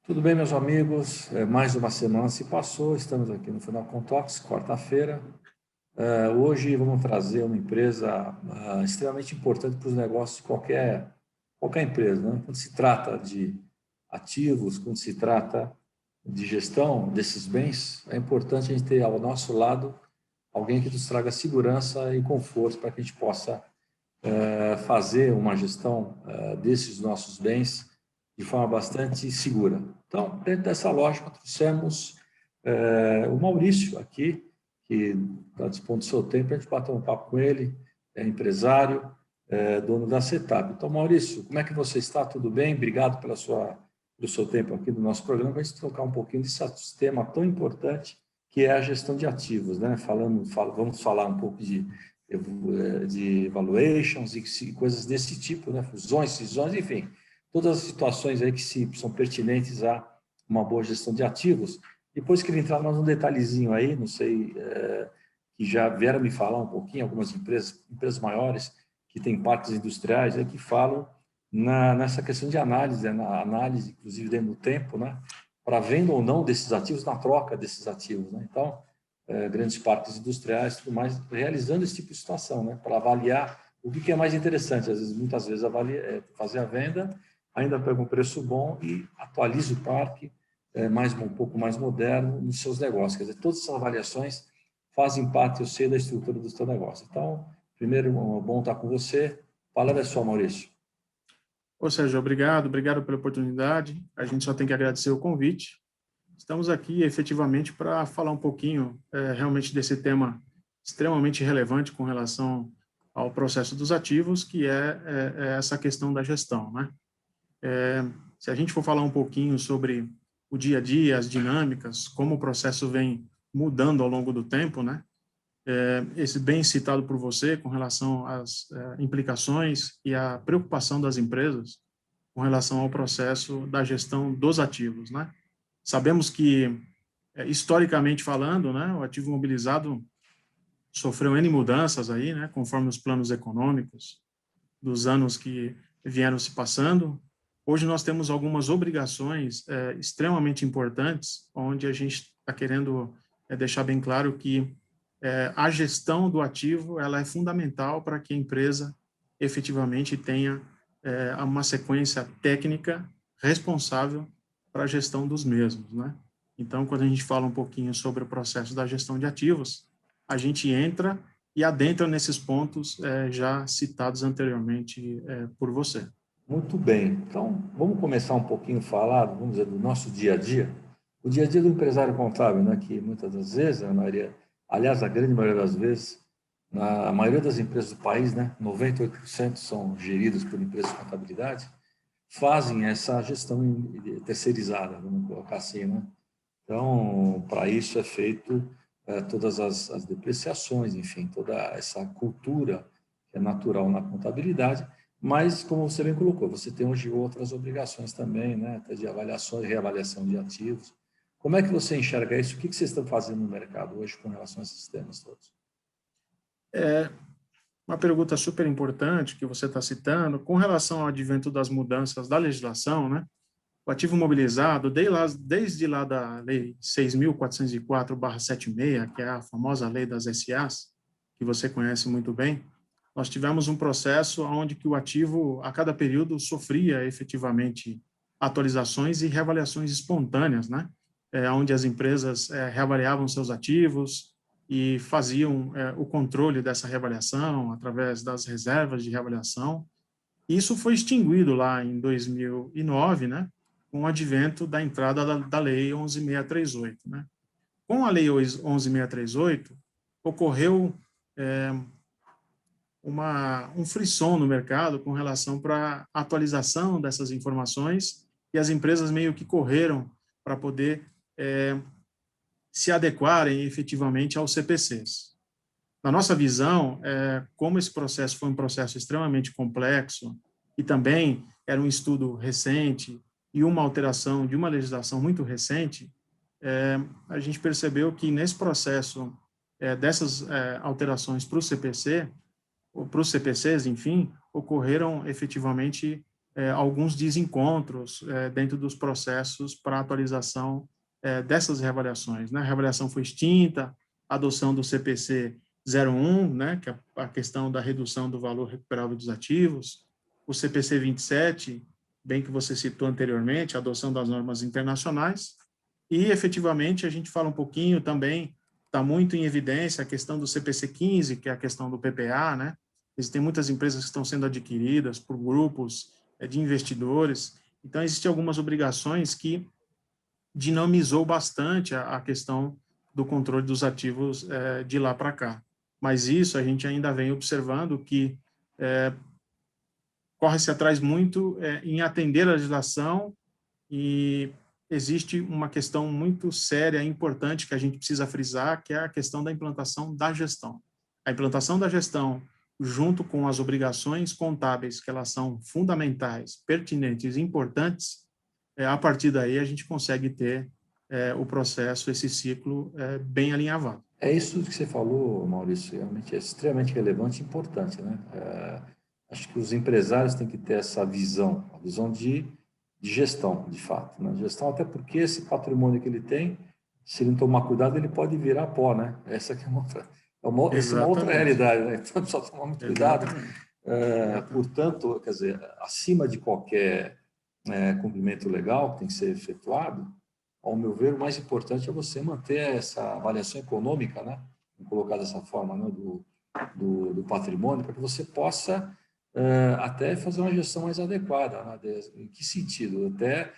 Tudo bem, meus amigos? Mais uma semana se passou, estamos aqui no Final Contox, quarta-feira. Hoje vamos trazer uma empresa extremamente importante para os negócios de qualquer empresa, né? Quando se trata de ativos, quando se trata de gestão desses bens, é importante a gente ter ao nosso lado alguém que nos traga segurança e conforto para que a gente possa fazer uma gestão desses nossos bens de forma bastante segura. Então, dentro dessa lógica, trouxemos o Maurício aqui, que está dispondo do seu tempo, a gente bater um papo com ele, é empresário, dono da Setup. Então, Maurício, como é que você está? Tudo bem? Obrigado pelo seu tempo aqui no nosso programa, para a gente trocar um pouquinho desse tema tão importante que é a gestão de ativos, né? Vamos falar um pouco de valuations e coisas desse tipo, né? Fusões, cisões, enfim, todas as situações aí que são pertinentes a uma boa gestão de ativos. Depois que ele entrar mais um detalhezinho aí, não sei, que já vieram me falar um pouquinho, algumas empresas maiores que têm parques industriais aí que falam nessa questão de análise, né? Na análise, inclusive dentro do tempo, né? Para venda ou não desses ativos, na troca desses ativos, né? Então, grandes parques industriais, tudo mais, realizando esse tipo de situação, né? Para avaliar o que é mais interessante. Muitas vezes, fazer a venda, ainda pega um preço bom e atualiza o parque, um pouco mais moderno nos seus negócios. Quer dizer, todas essas avaliações fazem parte, eu sei, da estrutura do seu negócio. Então, primeiro, é bom estar com você. A palavra é sua, Maurício. Ô, Sérgio, obrigado pela oportunidade. A gente só tem que agradecer o convite. Estamos aqui efetivamente para falar um pouquinho realmente desse tema extremamente relevante com relação ao processo dos ativos, que é essa questão da gestão, né? Se a gente for falar um pouquinho sobre o dia a dia, as dinâmicas, como o processo vem mudando ao longo do tempo, né? Esse bem citado por você com relação às implicações e à preocupação das empresas com relação ao processo da gestão dos ativos, né? Sabemos que, historicamente falando, né, o ativo imobilizado sofreu N mudanças aí, né, conforme os planos econômicos dos anos que vieram se passando. Hoje nós temos algumas obrigações extremamente importantes, onde a gente está querendo deixar bem claro que a gestão do ativo ela é fundamental para que a empresa efetivamente tenha uma sequência técnica responsável para a gestão dos mesmos, né? Então, quando a gente fala um pouquinho sobre o processo da gestão de ativos, a gente entra e adentra nesses pontos já citados anteriormente por você. Muito bem. Então, vamos começar um pouquinho a falar, vamos dizer, do nosso dia a dia. O dia a dia do empresário contábil, né, que muitas das vezes, aliás, a grande maioria das vezes, na maioria das empresas do país, né, 98% são geridas por empresas de contabilidade, fazem essa gestão terceirizada, vamos colocar assim, né? Então, para isso é feito todas as depreciações, enfim, toda essa cultura que é natural na contabilidade, mas, como você bem colocou, você tem hoje outras obrigações também, né, até de avaliação e reavaliação de ativos. Como é que você enxerga isso? O que vocês estão fazendo no mercado hoje com relação a esses temas todos? É uma pergunta super importante que você está citando, com relação ao advento das mudanças da legislação, né? O ativo mobilizado, desde lá da Lei 6.404/76, que é a famosa lei das SAs, que você conhece muito bem, nós tivemos um processo onde que o ativo, a cada período, sofria efetivamente atualizações e reavaliações espontâneas, né? Onde as empresas reavaliavam seus ativos e faziam o controle dessa reavaliação através das reservas de reavaliação. Isso foi extinguido lá em 2009, né? Com o advento da entrada da Lei 11.638, né? Com a Lei 11.638, ocorreu um frisson no mercado com relação para a atualização dessas informações e as empresas meio que correram para poder se adequarem efetivamente aos CPCs. Na nossa visão, como esse processo foi um processo extremamente complexo e também era um estudo recente e uma alteração de uma legislação muito recente, a gente percebeu que nesse processo dessas alterações para o CPC, ou para os CPCs, enfim, ocorreram efetivamente alguns desencontros dentro dos processos para atualização dessas reavaliações, né? A reavaliação foi extinta, a adoção do CPC 01, né, que é a questão da redução do valor recuperável dos ativos, o CPC 27, bem que você citou anteriormente, a adoção das normas internacionais, e efetivamente a gente fala um pouquinho também, está muito em evidência a questão do CPC 15, que é a questão do PPA, né? Existem muitas empresas que estão sendo adquiridas por grupos de investidores, então existem algumas obrigações que dinamizou bastante a questão do controle dos ativos de lá para cá. Mas isso a gente ainda vem observando que corre-se atrás muito em atender a legislação e existe uma questão muito séria e importante que a gente precisa frisar, que é a questão da implantação da gestão. A implantação da gestão, junto com as obrigações contábeis, que elas são fundamentais, pertinentes e importantes, a partir daí a gente consegue ter o processo, esse ciclo bem alinhavado. É isso que você falou, Maurício, realmente é extremamente relevante e importante, né? Acho que os empresários têm que ter essa visão, a visão de gestão, de fato, né? Gestão, até porque esse patrimônio que ele tem, se ele não tomar cuidado, ele pode virar pó, né? Essa que é essa é uma outra realidade, né? Então, precisa tomar muito cuidado. Portanto, quer dizer, acima de qualquer cumprimento legal que tem que ser efetuado, ao meu ver, o mais importante é você manter essa avaliação econômica, né? Vamos colocar dessa forma, né? do patrimônio, para que você possa até fazer uma gestão mais adequada. Né? Em que sentido? Até,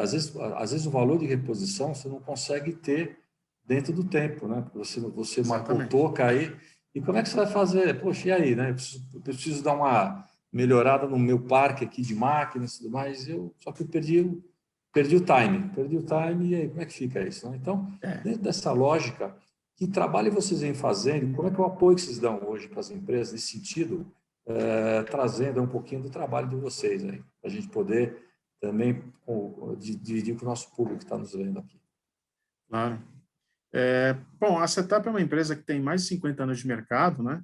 às vezes, o valor de reposição você não consegue ter dentro do tempo, né? Porque você marcou toca aí, e como é que você vai fazer? Poxa, e aí, né? Eu preciso dar uma melhorada no meu parque aqui de máquinas e tudo mais, só que eu perdi o time, e aí como é que fica isso? Né? Então, dentro dessa lógica, que trabalho vocês vêm fazendo, como é que é o apoio que vocês dão hoje para as empresas nesse sentido, trazendo um pouquinho do trabalho de vocês aí, para a gente poder também dividir com o nosso público que está nos vendo aqui. Claro. Bom, a Setup é uma empresa que tem mais de 50 anos de mercado, né?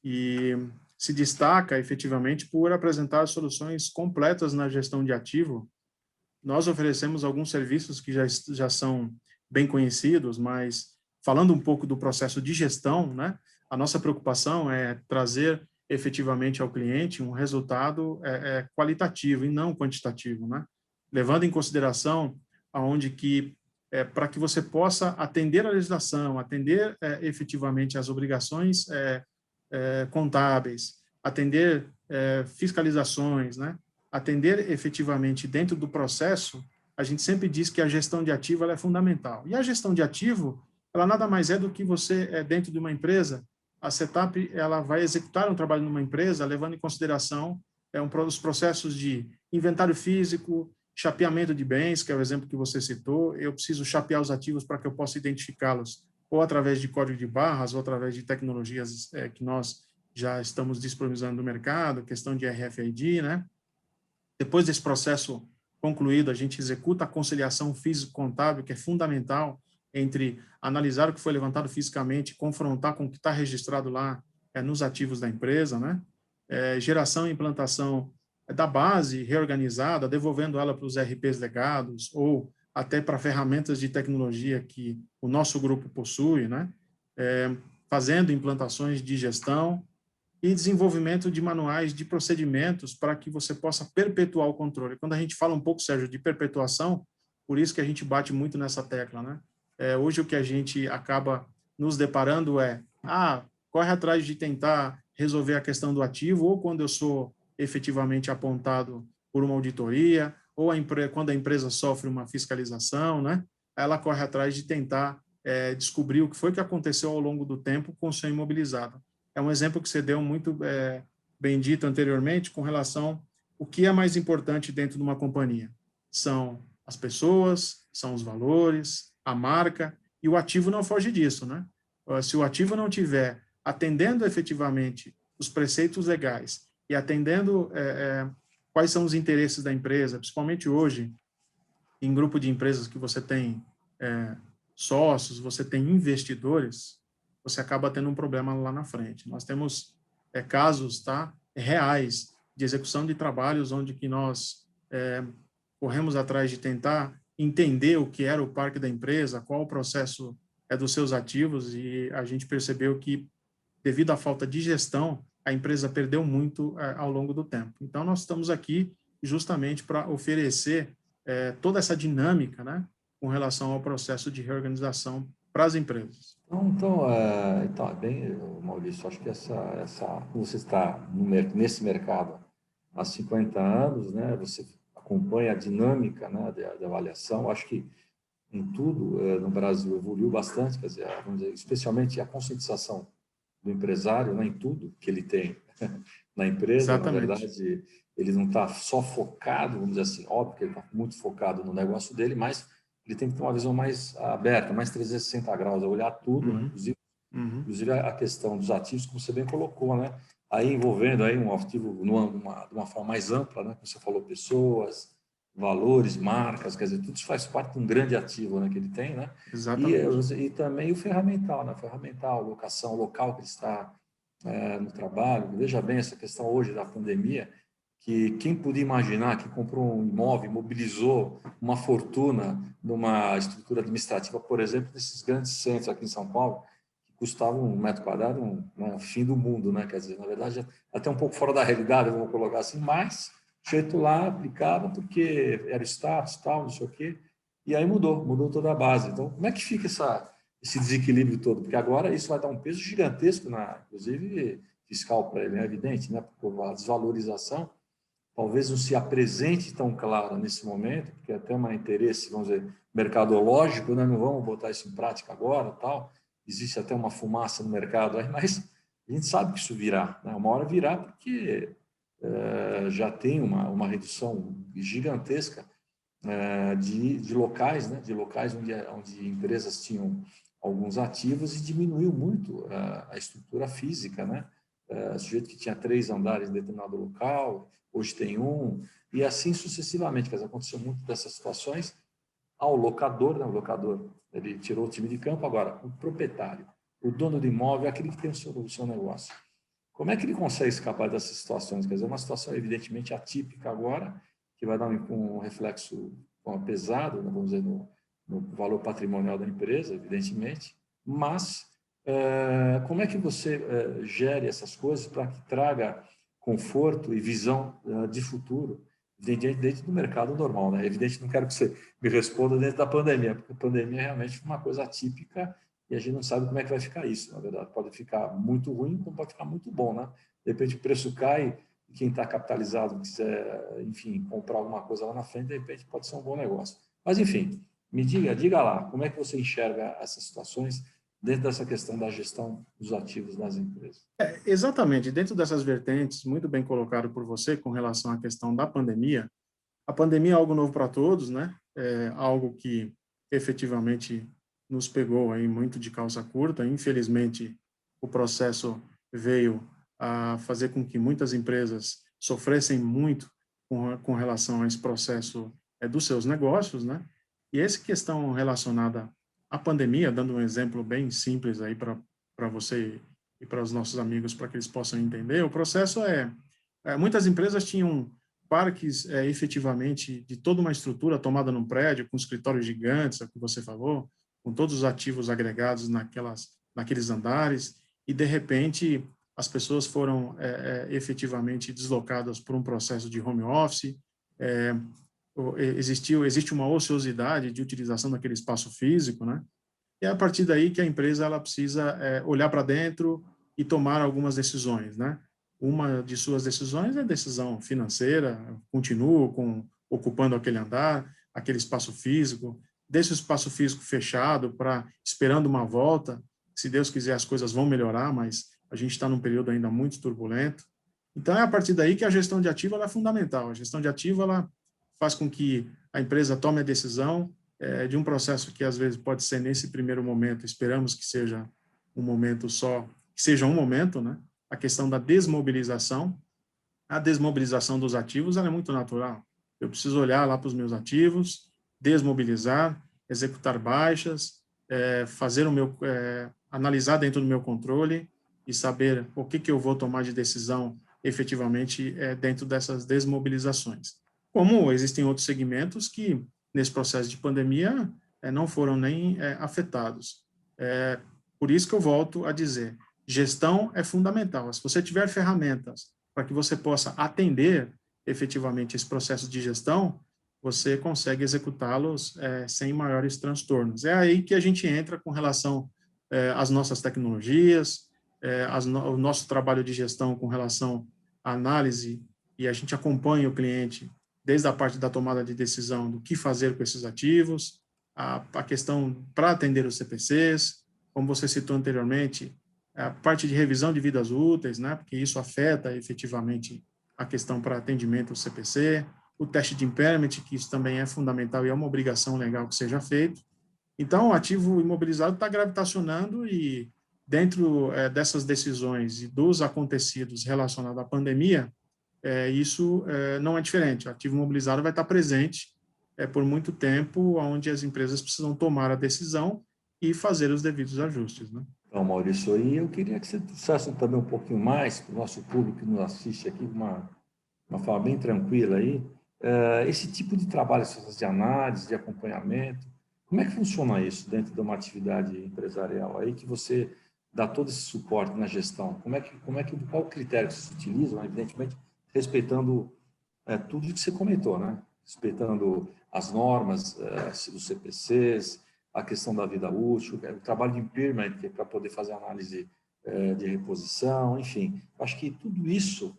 E se destaca efetivamente por apresentar soluções completas na gestão de ativo. Nós oferecemos alguns serviços que já são bem conhecidos, mas falando um pouco do processo de gestão, né? A nossa preocupação é trazer efetivamente ao cliente um resultado qualitativo e não quantitativo, né? Levando em consideração aonde que para que você possa atender a legislação, atender efetivamente as obrigações contábeis, atender fiscalizações, né? Atender efetivamente dentro do processo, a gente sempre diz que a gestão de ativo ela é fundamental. E a gestão de ativo, ela nada mais é do que você, dentro de uma empresa, a Setup ela vai executar um trabalho numa empresa, levando em consideração os processos de inventário físico, chapeamento de bens, que é o exemplo que você citou. Eu preciso chapear os ativos para que eu possa identificá-los ou através de código de barras ou através de tecnologias que nós já estamos disponibilizando no mercado, questão de RFID, né? Depois desse processo concluído, a gente executa a conciliação físico-contábil, que é fundamental entre analisar o que foi levantado fisicamente, confrontar com o que está registrado lá nos ativos da empresa, né? Geração e implantação da base reorganizada, devolvendo ela para os RPs legados ou até para ferramentas de tecnologia que o nosso grupo possui, né? Fazendo implantações de gestão e desenvolvimento de manuais de procedimentos para que você possa perpetuar o controle. Quando a gente fala um pouco, Sérgio, de perpetuação, por isso que a gente bate muito nessa tecla, né? Hoje o que a gente acaba nos deparando corre atrás de tentar resolver a questão do ativo, ou quando eu sou efetivamente apontado por uma auditoria, ou quando a empresa sofre uma fiscalização, né? Ela corre atrás de tentar descobrir o que foi que aconteceu ao longo do tempo com o seu imobilizado. É um exemplo que você deu muito bem dito anteriormente com relação ao que é mais importante dentro de uma companhia. São as pessoas, são os valores, a marca, e o ativo não foge disso, né? Se o ativo não tiver atendendo efetivamente os preceitos legais e atendendo quais são os interesses da empresa, principalmente hoje, em grupo de empresas que você tem sócios, você tem investidores, você acaba tendo um problema lá na frente. Nós temos casos reais de execução de trabalhos, onde que nós corremos atrás de tentar entender o que era o parque da empresa, qual o processo dos seus ativos, e a gente percebeu que, devido à falta de gestão, a empresa perdeu muito ao longo do tempo. Então, nós estamos aqui justamente para oferecer toda essa dinâmica, né, com relação ao processo de reorganização para as empresas. Então, bem, Maurício, acho que você está nesse mercado há 50 anos, né, você acompanha a dinâmica, né, de avaliação, acho que em tudo no Brasil evoluiu bastante, quer dizer, vamos dizer, especialmente a conscientização do empresário, né, em tudo que ele tem na empresa. Exatamente. Na verdade, ele não está só focado, vamos dizer assim, óbvio que ele está muito focado no negócio dele, mas ele tem que ter uma visão mais aberta, mais 360 graus, olhar tudo, né? Inclusive a questão dos ativos, como você bem colocou, né? Aí envolvendo aí um ativo de uma forma mais ampla, né? Como você falou, pessoas, valores, marcas, quer dizer, tudo isso faz parte de um grande ativo, né, que ele tem, né? E também o ferramental, né? Ferramental, locação, local que ele está no trabalho. Veja bem essa questão hoje da pandemia, que quem podia imaginar que comprou um imóvel, mobilizou uma fortuna numa estrutura administrativa, por exemplo, desses grandes centros aqui em São Paulo, que custavam um metro quadrado, um fim do mundo, né? Quer dizer, na verdade, até um pouco fora da realidade, vamos colocar assim, mas jeito lá aplicava porque era status, tal, não sei o quê, e aí mudou toda a base. Então, como é que fica esse desequilíbrio todo? Porque agora isso vai dar um peso gigantesco, inclusive fiscal para ele, é evidente, né? Porque a desvalorização talvez não se apresente tão clara nesse momento, porque até um interesse, vamos dizer, mercadológico, né? Não vamos botar isso em prática agora, tal. Existe até uma fumaça no mercado aí, mas a gente sabe que isso virá, né? Uma hora virá, porque já tem uma redução gigantesca de locais, né? De locais onde empresas tinham alguns ativos e diminuiu muito a estrutura física, né? Sujeito que tinha 3 andares em determinado local, hoje tem um, e assim sucessivamente. Quer dizer, aconteceu muito dessas situações ao locador, né? O locador, ele tirou o time de campo, agora o proprietário, o dono do imóvel, é aquele que tem o seu negócio. Como é que ele consegue escapar dessas situações? Quer dizer, uma situação evidentemente atípica agora, que vai dar um reflexo pesado, né, vamos dizer, no valor patrimonial da empresa, evidentemente, mas como é que você gere essas coisas para que traga conforto e visão de futuro dentro do mercado normal, né? É evidente, não quero que você me responda dentro da pandemia, porque a pandemia é realmente uma coisa atípica e a gente não sabe como é que vai ficar isso, na verdade. Pode ficar muito ruim, como pode ficar muito bom, né? De repente o preço cai e quem está capitalizado quiser, enfim, comprar alguma coisa lá na frente, de repente pode ser um bom negócio. Mas, enfim, diga lá, como é que você enxerga essas situações dentro dessa questão da gestão dos ativos das empresas? Exatamente, dentro dessas vertentes, muito bem colocado por você com relação à questão da pandemia. A pandemia é algo novo para todos, né? É algo que efetivamente nos pegou aí muito de calça curta. Infelizmente, o processo veio a fazer com que muitas empresas sofressem muito com relação a esse processo dos seus negócios, né? E essa questão relacionada à pandemia, dando um exemplo bem simples aí para você e para os nossos amigos, para que eles possam entender, o processo muitas empresas tinham parques efetivamente de toda uma estrutura tomada num prédio, com escritórios gigantes, é o que você falou, com todos os ativos agregados naqueles andares, e de repente as pessoas foram efetivamente deslocadas por um processo de home office, existe uma ociosidade de utilização daquele espaço físico, né? E é a partir daí que a empresa ela precisa olhar para dentro e tomar algumas decisões, né? Uma de suas decisões é a decisão financeira, continuo ocupando aquele andar, aquele espaço físico, deixa o espaço físico fechado esperando uma volta, se Deus quiser as coisas vão melhorar, mas a gente está num período ainda muito turbulento. Então é a partir daí que a gestão de ativo ela é fundamental. A gestão de ativo ela faz com que a empresa tome a decisão de um processo que às vezes pode ser nesse primeiro momento, esperamos que seja um momento só, que seja um momento, né? A questão da desmobilização. A desmobilização dos ativos ela é muito natural. Eu preciso olhar lá para os meus ativos, desmobilizar, executar baixas, fazer analisar dentro do meu controle e saber o que eu vou tomar de decisão efetivamente dentro dessas desmobilizações. Como existem outros segmentos que, nesse processo de pandemia, não foram nem afetados. Por isso que eu volto a dizer, gestão é fundamental. Se você tiver ferramentas para que você possa atender efetivamente esse processo de gestão, você consegue executá-los sem maiores transtornos. É aí que a gente entra com relação às nossas tecnologias, o nosso trabalho de gestão com relação à análise, e a gente acompanha o cliente desde a parte da tomada de decisão do que fazer com esses ativos, a questão para atender os CPCs, como você citou anteriormente, a parte de revisão de vidas úteis, né, porque isso afeta efetivamente a questão para atendimento ao CPC, o teste de impairment, que isso também é fundamental e é uma obrigação legal que seja feito. Então, o ativo imobilizado está gravitacionando e, dentro dessas decisões e dos acontecidos relacionados à pandemia, isso não é diferente. O ativo imobilizado vai estar presente por muito tempo, onde as empresas precisam tomar a decisão e fazer os devidos ajustes, né? Então, Maurício, aí eu queria que você trouxesse também um pouquinho mais para o nosso público que nos assiste aqui, uma forma bem tranquila aí, esse tipo de trabalho, essas de análise, de acompanhamento, como é que funciona isso dentro de uma atividade empresarial aí que você dá todo esse suporte na gestão? Qual o critério que vocês utilizam, evidentemente, respeitando tudo que você comentou, né? Respeitando as normas dos CPCs, a questão da vida útil, o trabalho de impairment, que é para poder fazer análise de reposição, enfim. Acho que tudo isso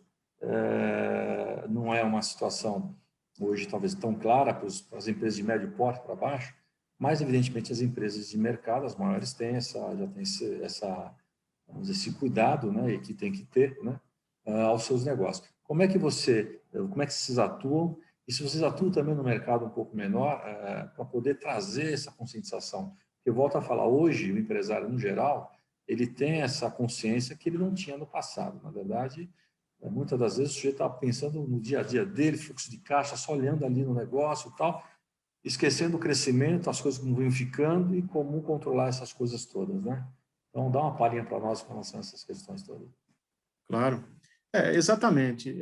não é uma situação hoje talvez tão clara para as empresas de médio porte para baixo, mas evidentemente as empresas de mercado, as maiores, já têm vamos dizer, esse cuidado, né, e que tem que ter, né, aos seus negócios. Como é que vocês atuam? E se vocês atuam também no mercado um pouco menor, para poder trazer essa conscientização? Eu volto a falar, hoje o empresário, no geral, ele tem essa consciência que ele não tinha no passado. Na verdade, muitas das vezes o sujeito está pensando no dia a dia dele, fluxo de caixa, só olhando ali no negócio e tal, esquecendo o crescimento, as coisas como vêm ficando e como controlar essas coisas todas, né? Então, dá uma palhinha para nós com relação a essas questões todas. Claro. Exatamente.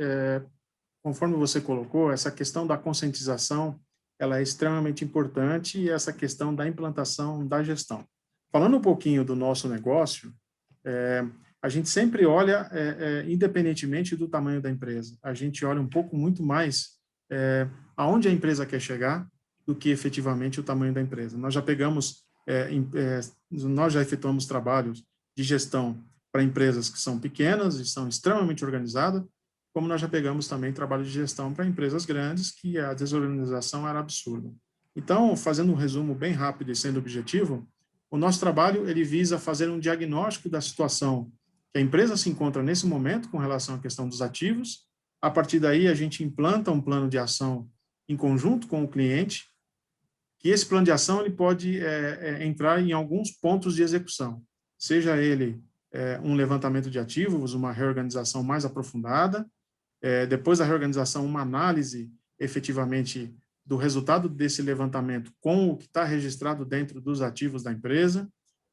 Conforme você colocou, essa questão da conscientização, ela é extremamente importante e essa questão da implantação da gestão. Falando um pouquinho do nosso negócio, a gente sempre olha, independentemente do tamanho da empresa, a gente olha um pouco muito mais aonde a empresa quer chegar do que efetivamente o tamanho da empresa. Nós já efetuamos trabalhos de gestão para empresas que são pequenas e são extremamente organizadas, como nós já pegamos também trabalho de gestão para empresas grandes, que a desorganização era absurda. Então, fazendo um resumo bem rápido e sendo objetivo, o nosso trabalho ele visa fazer um diagnóstico da situação que a empresa se encontra nesse momento com relação à questão dos ativos. A partir daí, a gente implanta um plano de ação em conjunto com o cliente, que esse plano de ação ele pode entrar em alguns pontos de execução, seja ele um levantamento de ativos, uma reorganização mais aprofundada, depois da reorganização, uma análise efetivamente do resultado desse levantamento com o que está registrado dentro dos ativos da empresa.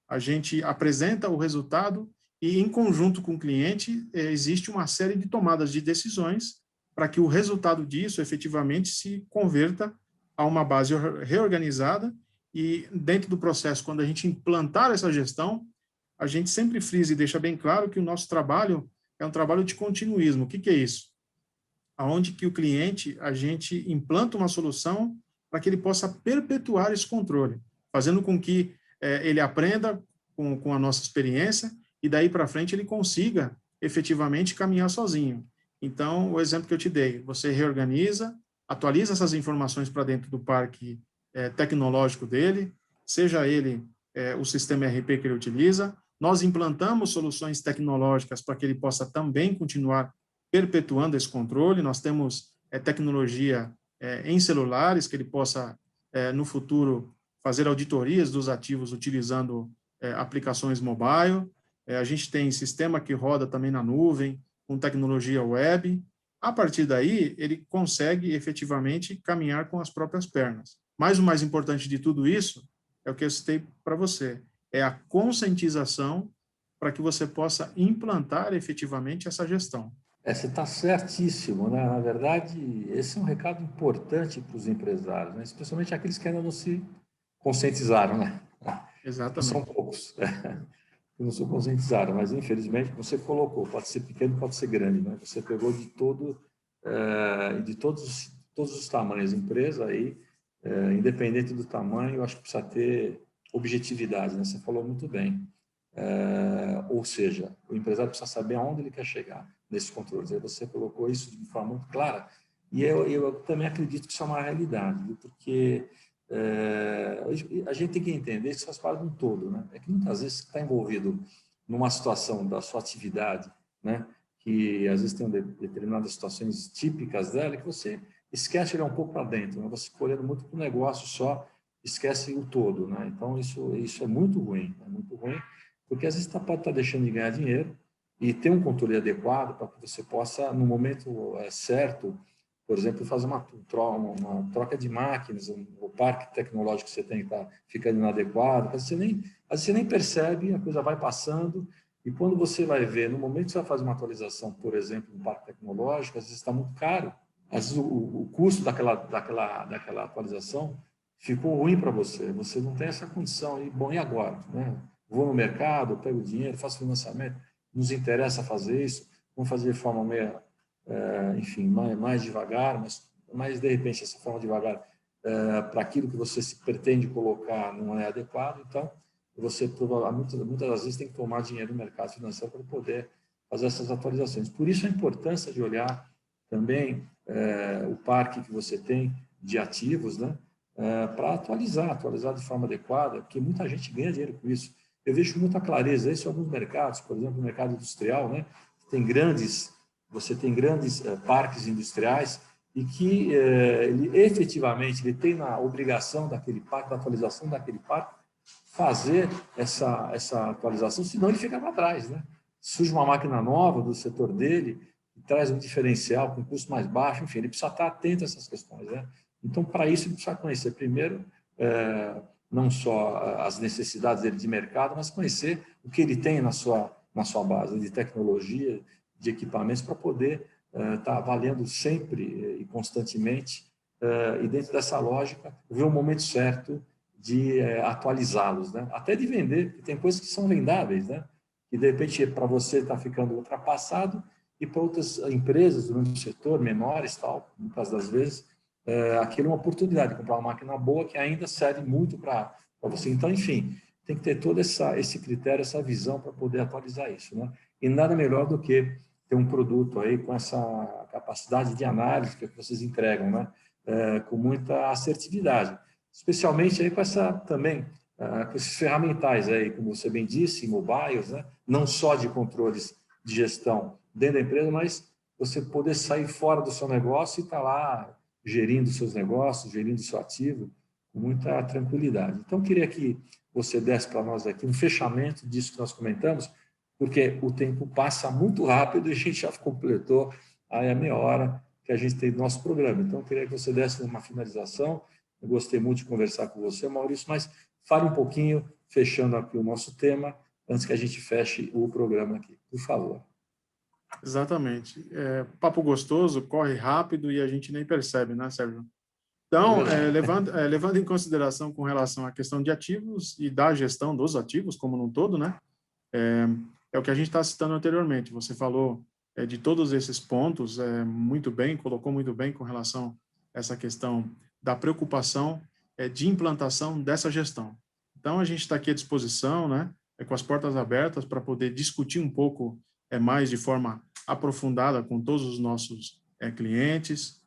A gente apresenta o resultado e, em conjunto com o cliente, existe uma série de tomadas de decisões para que o resultado disso efetivamente se converta a uma base reorganizada e, dentro do processo, quando a gente implantar essa gestão, a gente sempre frisa e deixa bem claro que o nosso trabalho é um trabalho de continuismo. O que é isso? Aonde que o cliente, a gente implanta uma solução para que ele possa perpetuar esse controle, fazendo com que ele aprenda com a nossa experiência e daí para frente ele consiga efetivamente caminhar sozinho. Então, o exemplo que eu te dei, você reorganiza, atualiza essas informações para dentro do parque tecnológico dele, seja ele o sistema ERP que ele utiliza, nós implantamos soluções tecnológicas para que ele possa também continuar perpetuando esse controle. Nós temos tecnologia em celulares, que ele possa, no futuro, fazer auditorias dos ativos utilizando aplicações mobile. A gente tem sistema que roda também na nuvem, com tecnologia web. A partir daí, ele consegue efetivamente caminhar com as próprias pernas. Mas o mais importante de tudo isso é o que eu citei para você, é a conscientização para que você possa implantar efetivamente essa gestão. Você está certíssimo, né? Na verdade, esse é um recado importante para os empresários, né? Especialmente aqueles que ainda não se conscientizaram, né? Não são Exatamente. poucos, que não se conscientizaram, mas infelizmente você colocou, pode ser pequeno, pode ser grande, né? Você pegou de todos os tamanhos de empresa aí, independente do tamanho, eu acho que precisa ter objetividade, né? Você falou muito bem. Ou seja, o empresário precisa saber aonde ele quer chegar nesses controles. Aí você colocou isso de forma muito clara, e eu também acredito que isso é uma realidade, viu? Porque a gente tem que entender que isso faz parte de um todo, né? É que muitas vezes você está envolvido numa situação da sua atividade, né? Que às vezes tem determinadas situações típicas dela que você esquece de olhar um pouco para dentro, né? Você fica olhando muito para o negócio só, esquece o todo, né? Então isso é muito ruim, porque às vezes você pode estar deixando de ganhar dinheiro e ter um controle adequado para que você possa, no momento certo, por exemplo, fazer uma troca de máquinas, o parque tecnológico que você tem está ficando inadequado, às vezes você nem percebe, a coisa vai passando, e quando você vai ver, no momento que você vai fazer uma atualização, por exemplo, no parque tecnológico, às vezes está muito caro, às vezes o custo daquela atualização ficou ruim para você, você não tem essa condição, e bom, e agora? Né? Vou no mercado, pego dinheiro, faço financiamento, nos interessa fazer isso, vamos fazer de forma meio, enfim, mais devagar, mas de repente essa forma devagar para aquilo que você se pretende colocar não é adequado, então você muitas das vezes tem que tomar dinheiro no mercado financeiro para poder fazer essas atualizações. Por isso a importância de olhar também o parque que você tem de ativos, né, para atualizar de forma adequada, porque muita gente ganha dinheiro com isso. Eu vejo muita clareza isso em alguns mercados, por exemplo, o mercado industrial, né? Você tem grandes parques industriais e que ele efetivamente ele tem na obrigação daquele parque, da atualização daquele parque, fazer essa atualização, senão ele fica para trás, né? Surge uma máquina nova do setor dele, que traz um diferencial com custo mais baixo, enfim, ele precisa estar atento a essas questões, né? Então, para isso, ele precisa conhecer primeiro não só as necessidades dele de mercado, mas conhecer o que ele tem na sua base de tecnologia, de equipamentos, para poder estar avaliando sempre e constantemente, e dentro dessa lógica, ver o momento certo de atualizá-los, né? Até de vender, porque tem coisas que são vendáveis, né? Que de repente para você está ficando ultrapassado e para outras empresas do mesmo setor, menores, tal, muitas das vezes, aquilo é uma oportunidade de comprar uma máquina boa que ainda serve muito para você. Então, enfim, tem que ter todo esse critério, essa visão para poder atualizar isso, né? E nada melhor do que ter um produto aí com essa capacidade de análise que vocês entregam, né? Com muita assertividade, especialmente aí com essa também com esses ferramentais aí, como você bem disse, mobiles, né? Não só de controles de gestão dentro da empresa, mas você poder sair fora do seu negócio e estar lá gerindo seus negócios, gerindo seu ativo com muita tranquilidade. Então, eu queria que você desse para nós aqui um fechamento disso que nós comentamos, porque o tempo passa muito rápido e a gente já completou aí a meia hora que a gente tem do nosso programa. Então, eu queria que você desse uma finalização. Eu gostei muito de conversar com você, Maurício, mas fale um pouquinho, fechando aqui o nosso tema, antes que a gente feche o programa aqui. Por favor. Exatamente. Papo gostoso, corre rápido e a gente nem percebe, né, Sérgio? É Então, verdade. levando em consideração com relação à questão de ativos e da gestão dos ativos como um todo, né, é o que a gente está citando anteriormente. Você falou de todos esses pontos muito bem, colocou muito bem com relação a essa questão da preocupação de implantação dessa gestão. Então, a gente está aqui à disposição, né, com as portas abertas para poder discutir um pouco mais de forma aprofundada com todos os nossos clientes.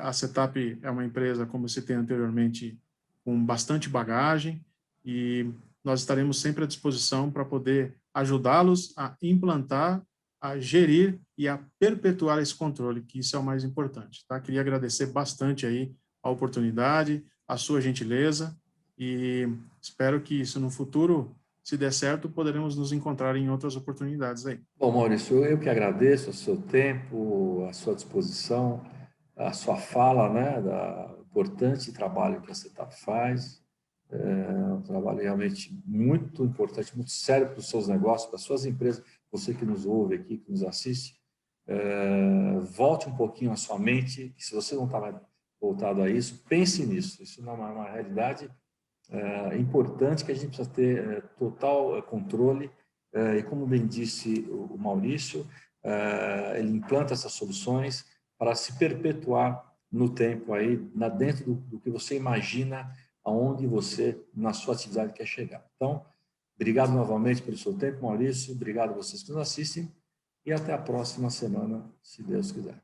A Setup é uma empresa, como eu citei anteriormente, com bastante bagagem e nós estaremos sempre à disposição para poder ajudá-los a implantar, a gerir e a perpetuar esse controle, que isso é o mais importante. Tá? Queria agradecer bastante aí a oportunidade, a sua gentileza e espero que isso no futuro, se der certo, poderemos nos encontrar em outras oportunidades aí. Bom, Maurício, eu que agradeço o seu tempo, a sua disposição, a sua fala, né, da importante trabalho que a Setup faz. É um trabalho realmente muito importante, muito sério para os seus negócios, para as suas empresas, você que nos ouve aqui, que nos assiste. volte um pouquinho a sua mente, se você não estava voltado a isso, pense nisso. Isso é uma realidade importante que a gente precisa ter total controle. E como bem disse o Maurício, ele implanta essas soluções para se perpetuar no tempo aí, dentro do que você imagina, aonde você, na sua atividade, quer chegar. Então, obrigado novamente pelo seu tempo, Maurício, obrigado a vocês que nos assistem e até a próxima semana, se Deus quiser.